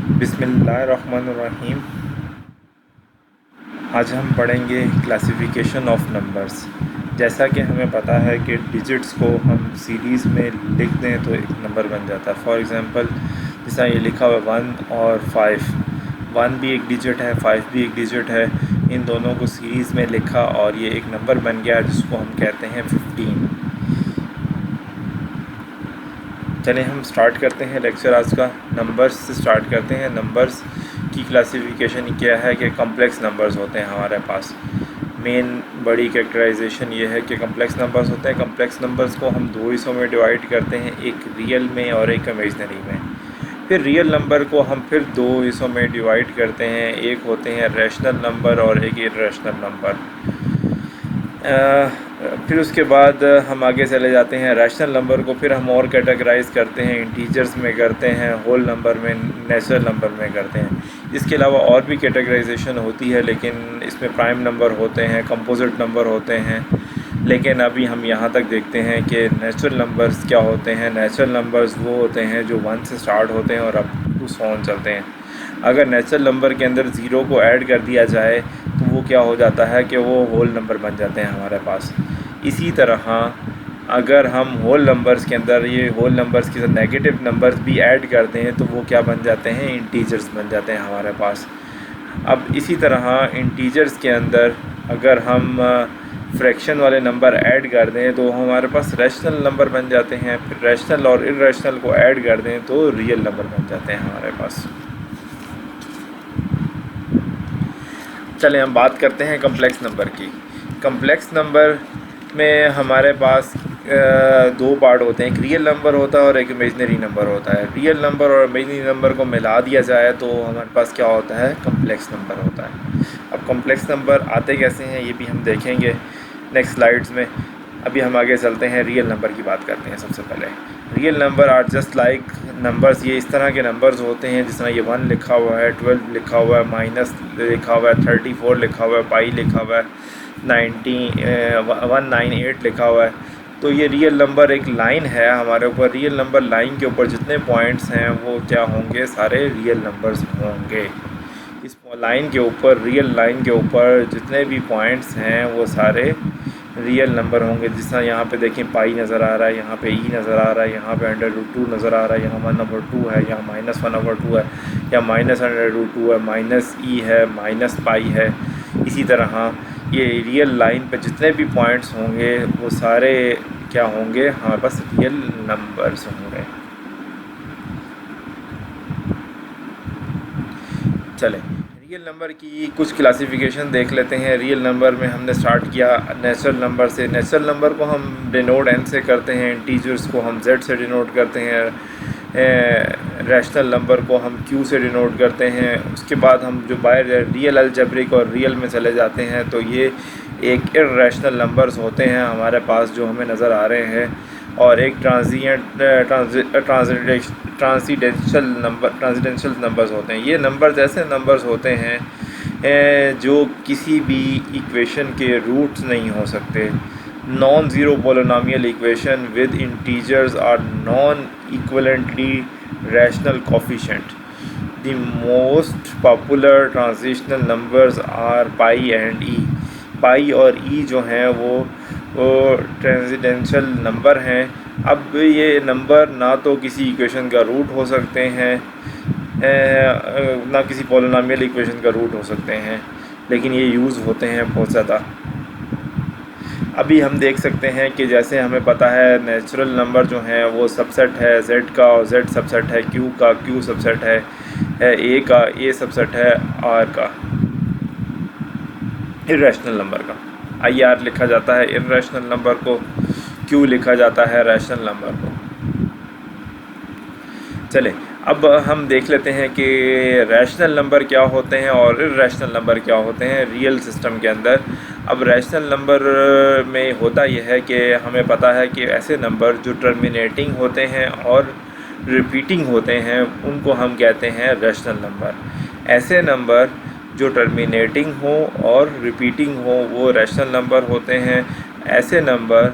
बिस्मिल्लाहिर्रहमानिर्रहीम। आज हम पढ़ेंगे क्लासिफिकेशन ऑफ नंबर्स। जैसा कि हमें पता है कि डिजिट्स को हम सीरीज़ में लिख दें तो एक नंबर बन जाता है। फॉर एग्ज़ाम्पल जैसा ये लिखा हुआ 1 और 5, 1 भी एक डिजिट है, 5 भी एक डिजिट है। इन दोनों को सीरीज़ में लिखा और ये एक नंबर बन गया जिसको हम कहते हैं 15। चलिए हम स्टार्ट करते हैं लेक्चर आज का। नंबर्स से स्टार्ट करते हैं। नंबर्स की क्लासिफिकेशन क्या है कि कम्प्लेक्स नंबर्स होते हैं हमारे पास। मेन बड़ी कैरेक्टराइजेशन ये है कि कम्प्लेक्स नंबर्स होते हैं। कम्प्लेक्स नंबर्स को हम दो हिस्सों में डिवाइड करते हैं, एक रियल में और एक इमेजनरी में। फिर रियल नंबर को हम फिर दो हिस्सों में डिवाइड करते हैं, एक होते हैं रैशनल नंबर और एक इर्रेशनल नंबर। फिर उसके बाद हम आगे चले जाते हैं। रैशनल नंबर को फिर हम और कैटेगराइज करते हैं, इंटीजर्स में करते हैं, होल नंबर में, नेचुरल नंबर में करते हैं। इसके अलावा और भी कैटेगराइजेशन होती है, लेकिन इसमें प्राइम नंबर होते हैं, कंपोजिट नंबर होते हैं। लेकिन अभी हम यहाँ तक देखते हैं कि नेचुरल नंबर्स क्या होते हैं। नेचुरल नंबर्स वो होते हैं जो 1 से स्टार्ट होते हैं और अप टू 100 चलते हैं। अगर नेचुरल नंबर के अंदर ज़ीरो को ऐड कर दिया जाए तो वो क्या हो जाता है कि वो होल नंबर बन जाते हैं हमारे पास। इसी तरह अगर हम होल नंबर्स के अंदर ये होल नंबर्स के साथ नेगेटिव नंबर्स भी ऐड कर दें तो वो क्या बन जाते हैं, इंटीजर्स बन जाते हैं हमारे पास। अब इसी तरह इंटीजर्स के अंदर अगर हम फ्रैक्शन वाले नंबर ऐड कर दें तो हमारे पास रैशनल नंबर बन जाते हैं। फिर रैशनल और इर्रेशनल को ऐड कर दें तो रियल नंबर बन जाते हैं हमारे पास। चलें हम बात करते हैं कम्प्लेक्स नंबर की। कम्प्लेक्स नंबर में हमारे पास दो पार्ट होते हैं, एक रियल नंबर होता है और एक इमेजनरी नंबर होता है। रियल नंबर और इमेजनरी नंबर को मिला दिया जाए तो हमारे पास क्या होता है, कम्प्लेक्स नंबर होता है। अब कम्प्लेक्स नंबर आते कैसे हैं ये भी हम देखेंगे नेक्स्ट स्लाइड्स में। अभी हम आगे चलते हैं, रियल नंबर की बात करते हैं। सबसे पहले real number are just like numbers. ये इस तरह के नंबर्स होते हैं जिस तरह ये 1 लिखा हुआ है, 12 लिखा हुआ है, माइनस लिखा हुआ है, 34 लिखा हुआ है, पाई लिखा हुआ है, 198 लिखा हुआ है। तो ये रियल नंबर एक लाइन है हमारे ऊपर। रियल नंबर लाइन के ऊपर जितने पॉइंट्स हैं वो क्या होंगे, सारे रियल नंबर्स होंगे। इस लाइन के ऊपर, रियल लाइन के ऊपर जितने भी पॉइंट्स हैं वो सारे रियल नंबर होंगे। जिस तरह यहाँ पे देखें पाई नज़र आ रहा है, यहाँ पे ई नज़र आ रहा है, यहाँ पे √2 नज़र आ रहा है, यहाँ 1/2 है, यहाँ -1/2 है, या -√2 है, माइनस ई है, माइनस पाई है। इसी तरह ये रियल लाइन पे जितने भी पॉइंट्स होंगे वो सारे क्या होंगे, हमारे पास रियल नंबर्स होंगे। चलें रियल नंबर की कुछ क्लासिफिकेशन देख लेते हैं। रियल नंबर में हमने स्टार्ट किया नेचुरल नंबर से। नेचुरल नंबर को हम डिनोट n से करते हैं, इंटीजर्स को हम z से डिनोट करते हैं, रैशनल नंबर को हम q से डिनोट करते हैं। उसके बाद हम जो बाय रियल अलजेब्रिक और रियल में चले जाते हैं तो ये एक इर्रेशनल नंबर्स होते हैं हमारे पास जो हमें नज़र आ रहे हैं, और एक ट्रांसीडेंशियल नंबर्स होते हैं। ये नंबर्स ऐसे नंबर्स होते हैं जो किसी भी इक्वेशन के रूट्स नहीं हो सकते। Non zero polynomial equation with integers are non equivalently rational coefficient. The most popular transitional numbers are pi and e. Pi और ई जो हैं वो ट्रांसीडेंशियल नंबर हैं। अब ये नंबर ना तो किसी इक्वेशन का रूट हो सकते हैं, ना किसी पोलिनोमियल इक्वेशन का रूट हो सकते हैं, लेकिन ये यूज़ होते हैं बहुत ज़्यादा। अभी हम देख सकते हैं कि जैसे हमें पता है नेचुरल नंबर जो हैं वो सबसेट है z का, और z सबसेट है q का, q सबसेट है a का, a सबसेट है r का, इर्रेशनल नंबर का। IR लिखा जाता है इर्रेशनल नंबर को, Q लिखा जाता है रैशनल नंबर को। चले अब हम देख लेते हैं कि रैशनल नंबर क्या होते हैं और इर्रेशनल नंबर क्या होते हैं रियल सिस्टम के अंदर। अब रैशनल नंबर में होता यह है कि हमें पता है कि ऐसे नंबर जो टर्मिनेटिंग होते हैं और रिपीटिंग होते हैं उनको हम कहते हैं रैशनल नंबर। ऐसे नंबर जो टर्मिनेटिंग हो और रिपीटिंग हो वो रैशनल नंबर होते हैं। ऐसे नंबर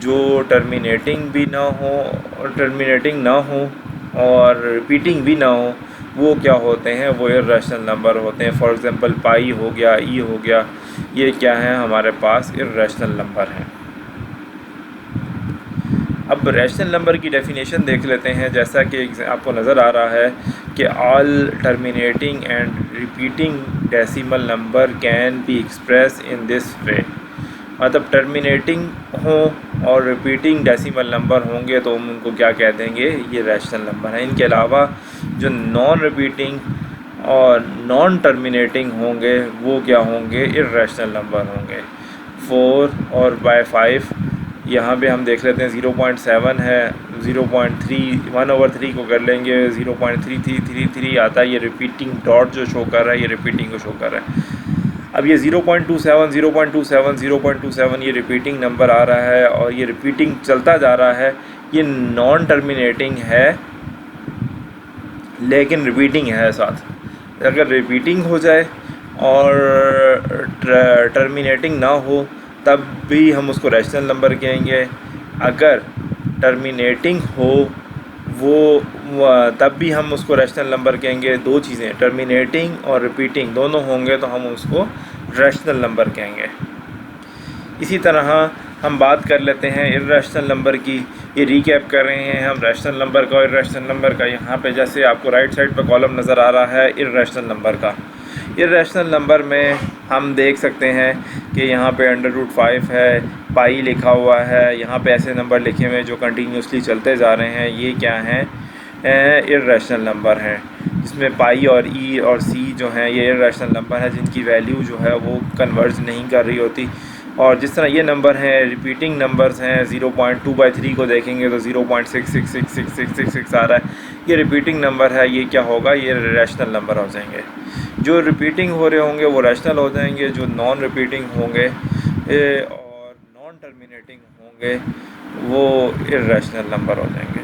जो टर्मिनेटिंग ना हो और रिपीटिंग भी ना हो वो क्या होते हैं, वो इर्रेशनल नंबर होते हैं। फॉर एग्ज़ाम्पल पाई हो गया, ई हो गया, ये क्या है हमारे पास इर्रेशनल नंबर हैं। अब रैशनल नंबर की डेफिनेशन देख लेते हैं। जैसा कि आपको नज़र आ रहा है कि all terminating and repeating decimal number can be express in this way. मतलब टर्मिनेटिंग हो और रिपीटिंग डेसिमल नंबर होंगे तो हम उनको क्या कह देंगे, ये रैशनल नंबर हैं। इनके अलावा जो नॉन रिपीटिंग और नॉन टर्मिनेटिंग होंगे वो क्या होंगे, इर्रेशनल नंबर होंगे। 4 और बाय 5 यहाँ पे हम देख लेते हैं 0.7 है, 0.3 1/3 को कर लेंगे, 0.3333 आता है। ये रिपीटिंग डॉट जो शो कर रहा है ये रिपीटिंग को शो कर रहा है। अब ये 0.27 0.27 0.27 ये रिपीटिंग नंबर आ रहा है और ये रिपीटिंग चलता जा रहा है। ये नॉन टर्मिनेटिंग है लेकिन रिपीटिंग है साथ। अगर रिपीटिंग हो जाए और टर्मिनेटिंग ना हो तब भी हम उसको रैशनल नंबर कहेंगे। अगर टर्मिनेटिंग हो तब भी हम उसको रैशनल नंबर कहेंगे। दो चीज़ें, टर्मिनेटिंग और रिपीटिंग दोनों होंगे तो हम उसको रैशनल नंबर कहेंगे। इसी तरह हम बात कर लेते हैं इर्रेशनल नंबर की। ये रीकैप कर रहे हैं हम रैशनल नंबर का और इर्रेशनल नंबर का। यहाँ पे जैसे आपको राइट साइड पे कॉलम नज़र आ रहा है इर्रेशनल नंबर का। इर्रेशनल नंबर में हम देख सकते हैं कि यहाँ पे √5 है, पाई लिखा हुआ है, यहाँ पे ऐसे नंबर लिखे हुए हैं जो कंटिन्यूसली चलते जा रहे हैं। ये क्या हैं, इर्रेशनल नंबर हैं, जिसमें पाई और ई और सी जो हैं ये इर्रेशनल नंबर है जिनकी वैल्यू जो है वो कन्वर्ज नहीं कर रही होती। और जिस तरह ये नंबर हैं रिपीटिंग नंबर्स हैं, 0.2/3 को देखेंगे तो 0.666666 आ रहा है। ये रिपीटिंग नंबर है, ये क्या होगा, ये रैशनल नंबर हो जाएंगे। जो रिपीटिंग हो रहे होंगे वो रैशनल हो जाएंगे, जो नॉन रिपीटिंग होंगे और नॉन टर्मिनेटिंग होंगे वो इर्रेशनल नंबर हो जाएंगे।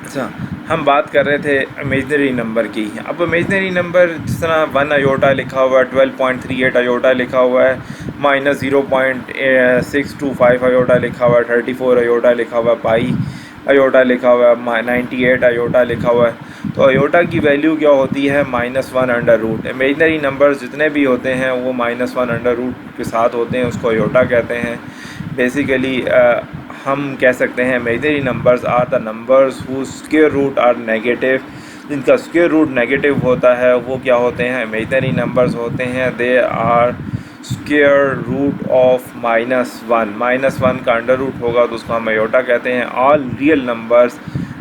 अच्छा, हम बात कर रहे थे इमेजनरी नंबर की। अब इमेजनरी नंबर जिस तरह 1 अयोटा लिखा हुआ है, 12.38 अयोटा लिखा हुआ है, -0.625 अयोटा लिखा हुआ है, 34 अयोटा लिखा हुआ है, पाई अयोटा लिखा हुआ है, 98 अयोटा लिखा हुआ है। तो अयोटा की वैल्यू क्या होती है, -1/√। इमेजनरी नंबर्स जितने भी होते हैं वो -1/√के साथ होते हैं, उसको अयोटा कहते हैं। बेसिकली हम कह सकते हैं imaginary numbers are the numbers whose square root are negative. जिनका स्क्वायर रूट नेगेटिव होता है वो क्या होते हैं, इमेजनरी नंबर्स होते हैं। They are square root of -1 का अंडर रूट होगा तो उसको हम अयोटा कहते हैं। All real numbers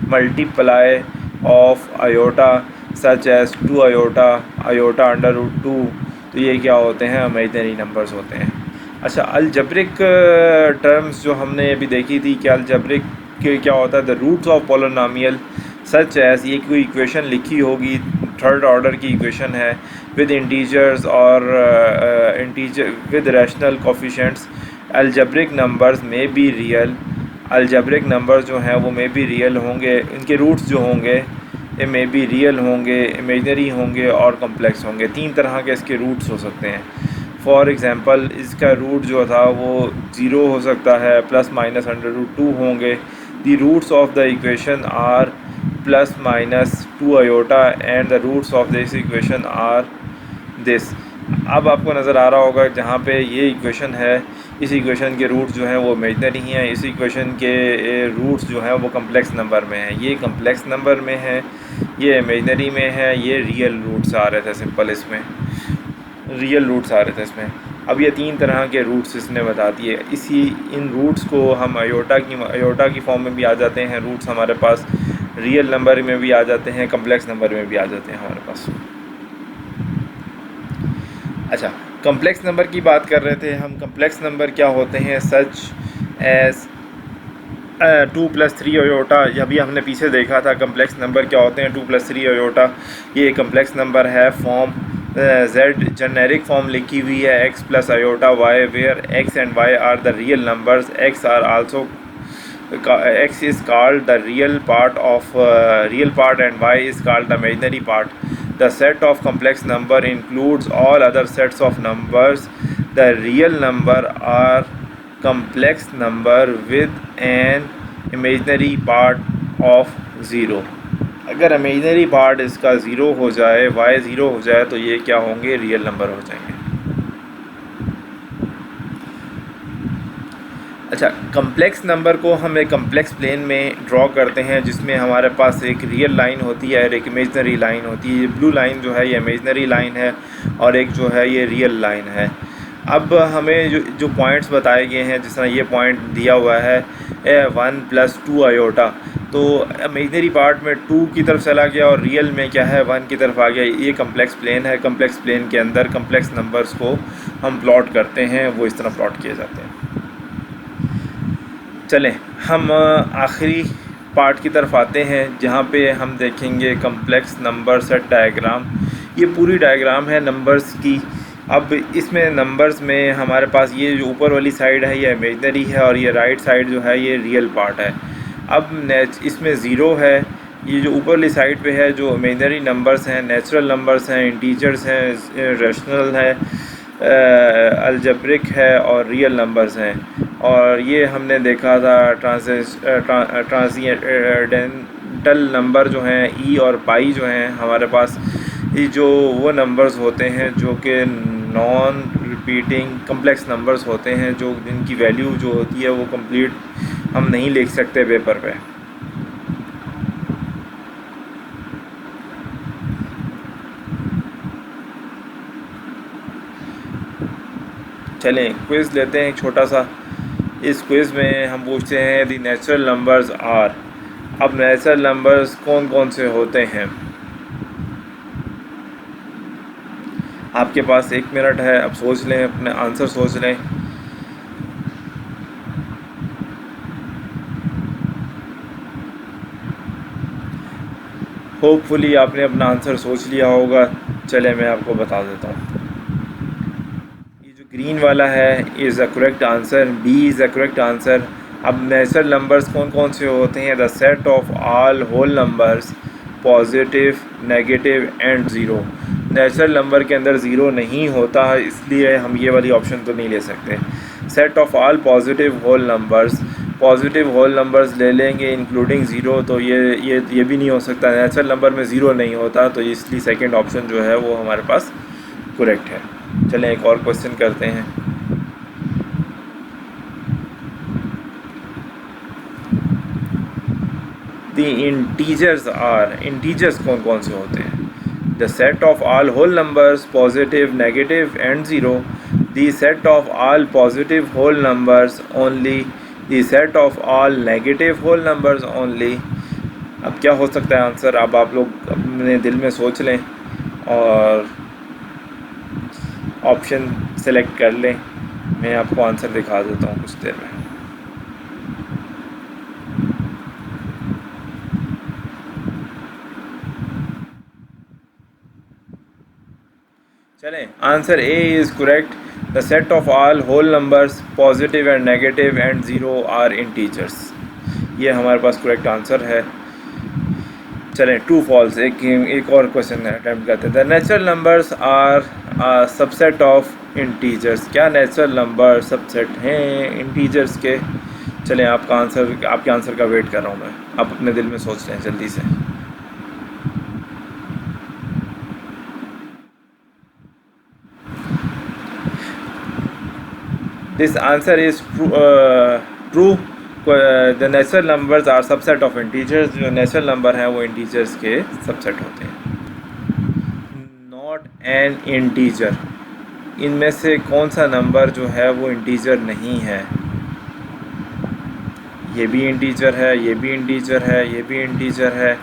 multiply of iota such as 2 iota, iota √2, तो ये क्या होते हैं, इमेजनरी नंबर्स होते हैं। अच्छा, अलजब्रिक टर्म्स जो हमने अभी देखी थी कि अलजब्रिक के क्या होता है, the roots of polynomial such as, ये कोई इक्वेशन लिखी होगी, थर्ड ऑर्डर की इक्वेशन है विद इंटीजर्स और integer with rational coefficients. Algebraic numbers में बी रियल, अलजब्रिक नंबर्स जो हैं वो में बी रियल होंगे, इनके रूट्स जो होंगे ये में बी रियल होंगे, इमेजनरी होंगे और कम्प्लेक्स होंगे। 3 तरह के इसके रूट्स हो सकते हैं। फॉर एग्ज़ाम्पल इसका रूट जो था वो 0 हो सकता है, ±√2 होंगे। The roots of the equation are ±2 iota and the roots of this equation are this. अब आपको नज़र आ रहा होगा जहाँ पे ये इक्वेशन है, इस इक्वेशन के रूट्स जो हैं वो इमेजनरी हैं, इस इक्वेशन के रूट्स जो हैं वो कम्प्लेक्स नंबर में हैं। ये कम्प्लेक्स नंबर में है, ये इमेजनरी में है, ये रियल रूट्स आ रहे थे, सिंपल इसमें रियल रूट्स आ रहे थे इसमें। अब ये 3 तरह के रूट्स इसने बता दिए। इन रूट्स को हम अयोटा की फॉर्म में भी आ जाते हैं, रूट्स हमारे पास रियल नंबर में भी आ जाते हैं, कम्प्लेक्स नंबर में भी आ जाते हैं हमारे पास। अच्छा, कम्प्लेक्स नंबर की बात कर रहे थे हम। कम्प्लेक्स नंबर क्या होते हैं, सच एज 2 + 3 अयोटा। अभी हमने पीछे देखा था कम्प्लेक्स नंबर क्या होते हैं, 2 + 3 अयोटा, ये कम्प्लेक्स नंबर है। फॉर्म Z जेनेरिक फॉर्म लिखी हुई है, x + iota y, where x and y are the real numbers, x are also x is called the real part and y is called the imaginary part. The set of complex number includes all other sets of numbers. The real number are complex number with an imaginary part of 0. अगर imaginary part इसका zero हो जाए, Y zero हो जाए, तो ये क्या होंगे, रियल नंबर हो जाएंगे। अच्छा, कम्प्लेक्स नंबर को हम एक कम्प्लेक्स प्लेन में ड्रॉ करते हैं, जिसमें हमारे पास एक रियल लाइन होती है और एक इमेजनरी लाइन होती है। ये ब्लू लाइन जो है ये इमेजनरी लाइन है और एक जो है ये रियल लाइन है। अब हमें जो पॉइंट्स बताए गए हैं, जिस तरह ये पॉइंट दिया हुआ है 1 + 2 आयोटा, तो इमेजनरी पार्ट में 2 की तरफ चला गया और रियल में क्या है, 1 की तरफ आ गया। ये कम्प्लेक्स प्लेन है। कम्प्लेक्स प्लेन के अंदर कम्प्लेक्स नंबर्स को हम प्लॉट करते हैं, वो इस तरह प्लॉट किए जाते हैं। चलें हम आखिरी पार्ट की तरफ आते हैं, जहाँ पे हम देखेंगे कम्प्लेक्स नंबर सेट डायग्राम। ये पूरी डायग्राम है नंबर्स की। अब इसमें नंबर्स में हमारे पास ये जो ऊपर वाली साइड है ये इमेजनरी है और ये राइट साइड जो है ये रियल पार्ट है। अब इसमें ज़ीरो है। ये जो ऊपर वाली साइड पे है जो इमेजनरी नंबर्स हैं, नेचुरल नंबर्स हैं, इंटीजर्स हैं, रैशनल है, अलजेब्रिक है और रियल नंबर्स हैं। और ये हमने देखा था ट्रांसीडेंटल नंबर जो हैं ई और पाई जो हैं हमारे पास, ये जो वो नंबर्स होते हैं जो कि नॉन रिपीटिंग कम्प्लेक्स नंबर्स होते हैं, जो जिनकी वैल्यू जो होती है वो कंप्लीट हम नहीं लिख सकते पेपर पे। चलें क्विज़ लेते हैं एक छोटा सा। इस क्विज़ में हम पूछते हैं दी नेचुरल नंबर्स आर। अब नेचुरल नंबर्स कौन कौन से होते हैं? आपके पास 1 मिनट है, अब सोच लें, अपने आंसर सोच लें। होपफुली आपने अपना आंसर सोच लिया होगा। चले मैं आपको बता देता हूँ। ये जो ग्रीन वाला है is a correct answer, B is a correct answer. अब नेचुरल नंबर्स कौन कौन से होते हैं? The set of all whole numbers positive, negative and zero. Natural number के अंदर ज़ीरो नहीं होता, इसलिए हम ये वाली ऑप्शन तो नहीं ले सकते। Set of all positive whole numbers, positive whole numbers ले लेंगे इंक्लूडिंग ज़ीरो, तो ये भी नहीं हो सकता। नेचुरल नंबर में ज़ीरो नहीं होता, तो इसलिए सेकंड ऑप्शन जो है वो हमारे पास करेक्ट है। चलें एक और क्वेश्चन करते हैं। द इंटीजर्स आर, इंटीजर्स कौन कौन से होते हैं? The set of all whole numbers positive, negative and zero, the set of all positive whole numbers only, the set of all negative whole numbers only. अब क्या हो सकता है आंसर? अब आप लोग अपने दिल में सोच लें और ऑप्शन सेलेक्ट कर लें। मैं आपको आंसर दिखा देता हूँ कुछ देर में। चलें, answer A is correct. The set of all whole numbers positive and negative and zero are integers. ये हमारे पास करेक्ट आंसर है। चलें ट्रू फॉल्स एक और क्वेश्चन अटैम्प्ट करते हैं। The natural numbers are subset of integers. क्या नेचुरल नंबर सबसेट हैं इंटीजर्स के? चलें आपके आंसर का वेट कर रहा हूँ मैं। आप अपने दिल में सोच लें जल्दी से। This answer is true. The natural numbers are subset of integers. जो नेचुरल नंबर हैं वो इंटीजर्स के सबसेट होते हैं। नॉट एन इंटीजर, इनमें से कौन सा नंबर जो है वो इंटीजर नहीं है? ये भी इंटीजर है, ये भी इंटीजर है, ये भी इंटीजर है,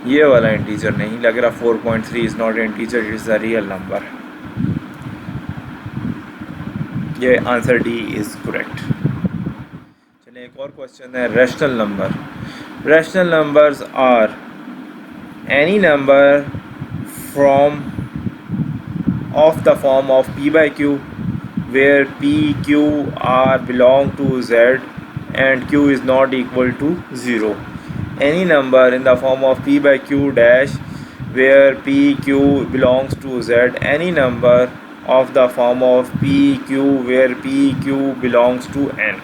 ये वाला इंटीजर नहीं लग रहा। 4.3 is not integer, it is a real number. ये आंसर डी इज़ करेक्ट। चलिए एक और क्वेश्चन है rational number. Rational numbers are any number from of the form of p/q where p, q are belong to z and q is not equal to 0. Any number in the form of p/q dash where p, q belongs to z. Any number of the form of p, q where p, q belongs to n.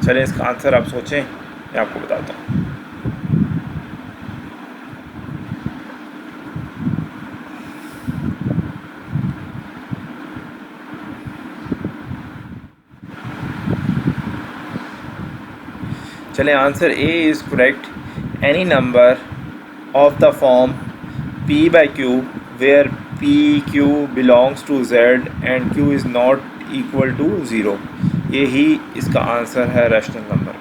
चलें इसका answer आप सोचें, मैं आपको बताता हूँ। चलें, answer A is correct. Any number of the form p by q where p q belongs to z and q is not equal to 0, यही इसका आंसर है रैशनल नंबर।